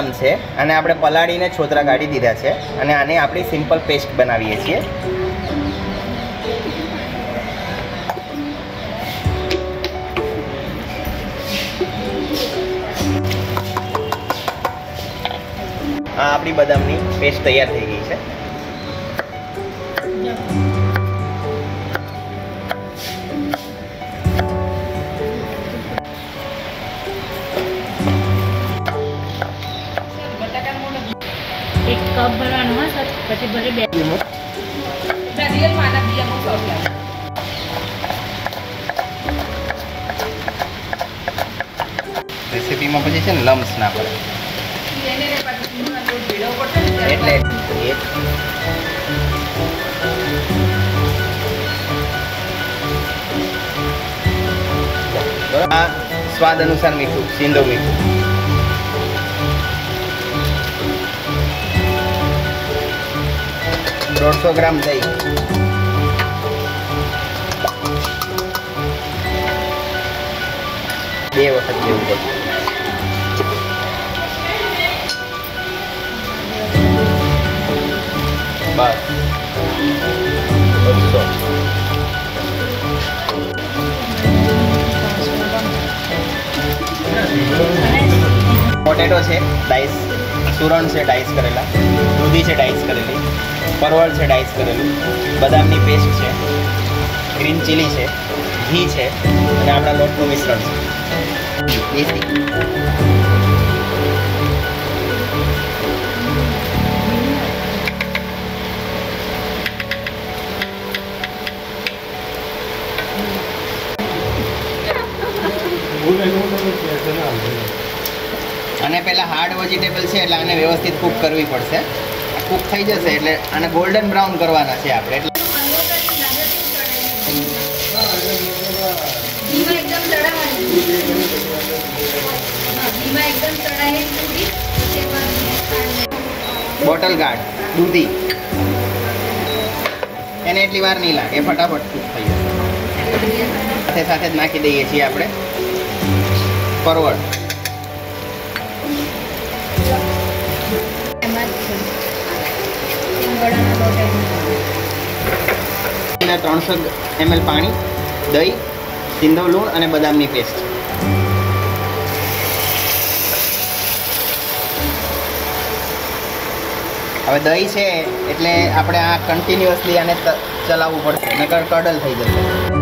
બદામ છે અને આપણે પલાળીને છોતરા કાઢી દીધા છે અને આને આપણી સિમ્પલ પેસ્ટ બનાવીએ છીએ. આ આપણી બદામની પેસ્ટ તૈયાર થઈ ગઈ છે. एक कप भरવાનું હા સર પછી ભલે બે રિયલ માના બીજામાં સોસ લાગે રેસીપીમાં પછી છે ને લમ્સ ના પડે એને રે પછી નો ભેળો પડશે ને એટલે આ સ્વાદ અનુસાર મીઠું સિંધો મીઠું 150 ગ્રામ દહીં 2 વખત લેવું પડશે બસ 200 પોટેટો છે ડાઈસ સુરણ છે ડાઈસ કરેલા દૂધી છે ડાઈસ કરેલી પરવળ છે ડાઈસ કરેલું બદામની પેસ્ટ છે ગ્રીન ચીલી છે ઘી છે અને આપણા લોટનું મિશ્રણ છે દેશી અને પહેલાં હાર્ડ વેજીટેબલ છે એટલે આને વ્યવસ્થિત કૂક કરવી પડશે કૂક થઈ જશે એટલે આને ગોલ્ડન બ્રાઉન કરવાના છે આપણે એટલે બોટલ ગાર્ડ દૂધી એને એટલી વાર નહીં લાગે ફટાફટ કૂક થઈ જશે સાથે સાથે જ નાખી દઈએ છીએ આપણે પરવળ 300 ml પાણી દહીં સિંધો લૂણ અને બદામની પેસ્ટ હવે દહીં છે એટલે આપણે આ કન્ટિન્યુઅસલી આને ચલાવવું પડશે નકર કડલ થઈ જશે